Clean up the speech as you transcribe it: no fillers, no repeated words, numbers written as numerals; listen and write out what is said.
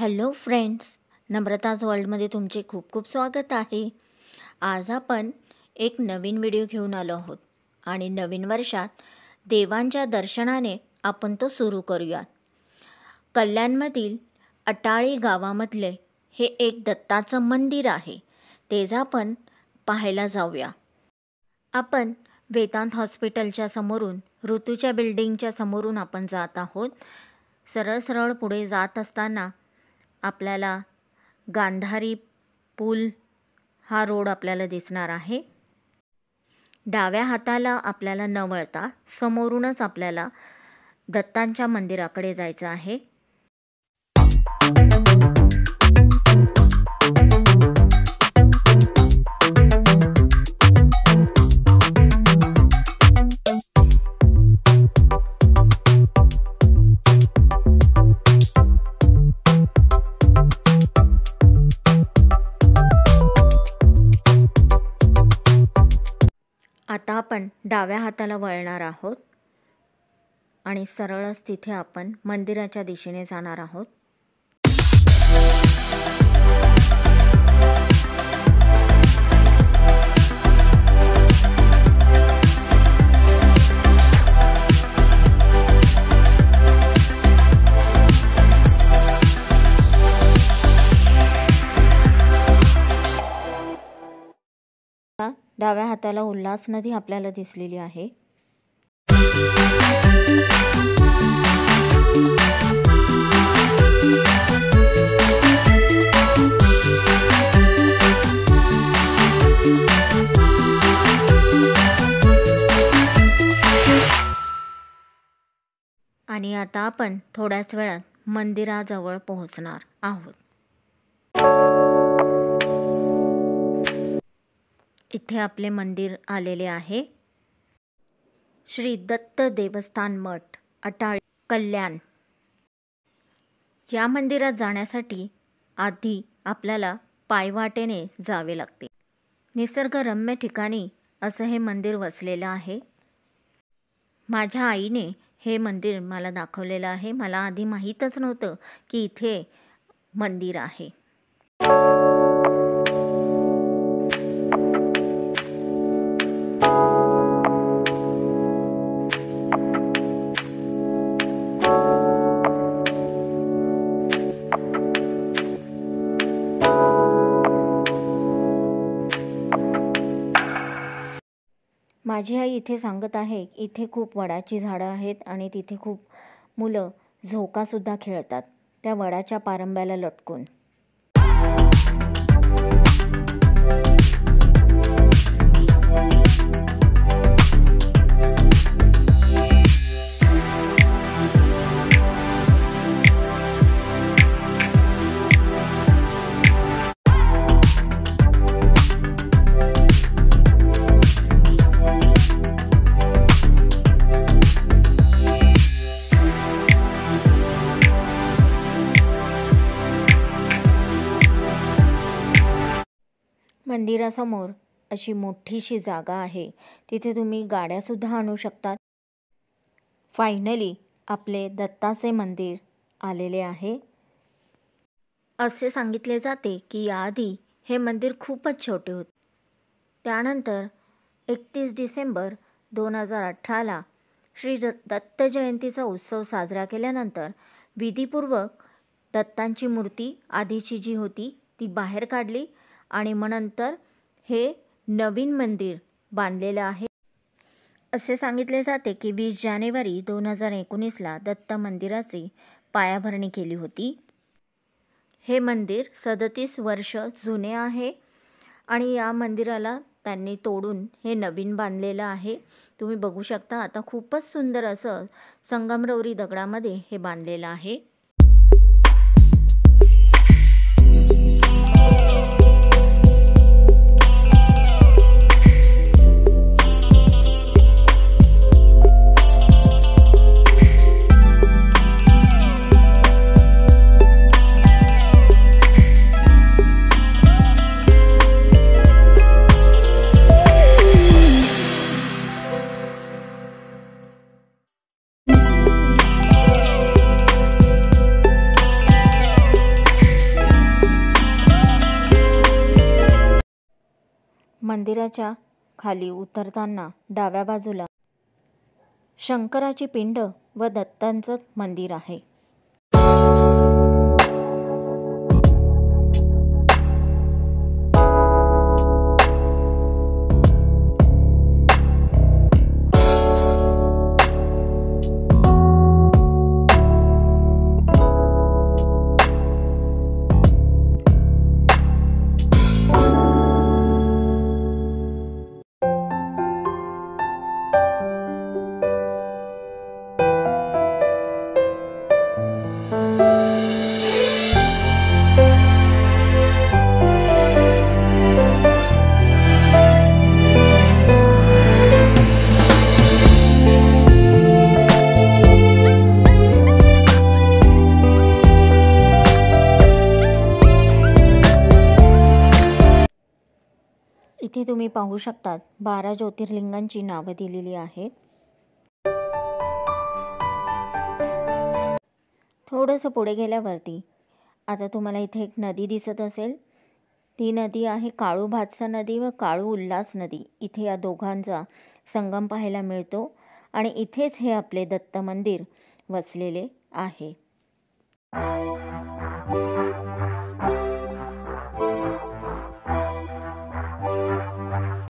Hello friends, नम्रताज वर्ल्डमध्ये तुमचे खूप खूप स्वागत आहे. आज आपण एक नवीन व्हिडिओ घेऊन आलो आहोत आणि नवीन वर्षात देवांच्या दर्शनाने आपण तो सुरू करूयात. कल्याणमधील अटाळी गावामधले हे एक दत्ताचं मंदिर आहे. तेच आपण पाहायला जाऊया. आपण वेदांत हॉस्पिटलच्या समोरून ऋतूच्या बिल्डिंगच्या समोरून आपण जात आहोत. सरळ पुढे जात असताना आपल्याला गांधारी पूल हा रोड आपल्याला दिसणार आहे. डाव्या हाताला आपल्याला न वळता समोरूनच आपल्याला दत्तांच्या मंदिराकडे जायचं आहे. आता आपण डाव्या हाताला वळणार आहोत आणि सरळच तिथे आपण मंदिराच्या दिशेने जाणार आहोत. डाव्या हाताला उल्हास नदी आपल्याला दिसलेली आहे. आणि आता आपण थोड्याच वेळात मंदिराजवळ पोहोचणार आहोत. इथे आपले मंदिर आलेले आहे. श्री दत्त देवस्थान मठ, अटाळी, कल्याण. या मंदिरात जाण्यासाठी आधी आपल्याला पायवाटेने जावे लागते. निसर्गरम्य ठिकाणी असं हे मंदिर वसलेलं आहे. माझ्या आईने हे मंदिर मला दाखवलेलं आहे. मला आधी माहीतच नव्हतं की इथे मंदिर आहे. माझी आई इथे सांगत आहे, इथे खूप वडाची झाडं आहेत आणि तिथे खूप मुलं झोकासुद्धा खेळतात त्या वडाच्या पारंब्याला लटकून. मंदिरासमोर अशी मोठीशी जागा आहे. तिथे तुम्ही गाड्यासुद्धा आणू शकतात. फायनली आपले दत्ताचे मंदिर आलेले आहे. असे सांगितले जाते की याआधी हे मंदिर खूपच छोटे होते. त्यानंतर 31 डिसेंबर 2018ला श्री दत्त जयंतीचा उत्सव साजरा केल्यानंतर विधीपूर्वक दत्तांची मूर्ती आधीची जी होती ती बाहेर काढली आणि मग नंतर हे नवीन मंदिर बांधलेलं आहे. असे सांगितले जाते की 20 जानेवारी 2019ला दत्त मंदिराची पायाभरणी केली होती. हे मंदिर 37 वर्ष जुने आहे आणि या मंदिराला त्यांनी तोडून हे नवीन बांधलेलं आहे. तुम्ही बघू शकता. आता खूपच सुंदर असं संगमरवरी दगडामध्ये हे बांधलेलं आहे. मंदिराच्या खाली उतरताना डाव्या बाजूला शंकराची पिंड व दत्तांचं मंदिर आहे. इथे तुम्ही पाहू शकतात 12 ज्योतिर्लिंगांची नावं दिलेली आहेत. थोडंसं पुढे गेल्यावरती आता तुम्हाला इथे एक नदी दिसत असेल. ती नदी आहे काळू भातसा नदी व काळू उल्हास नदी. इथे या दोघांचा संगम पाहायला मिळतो आणि इथेच हे आपले दत्त मंदिर वसलेले आहे.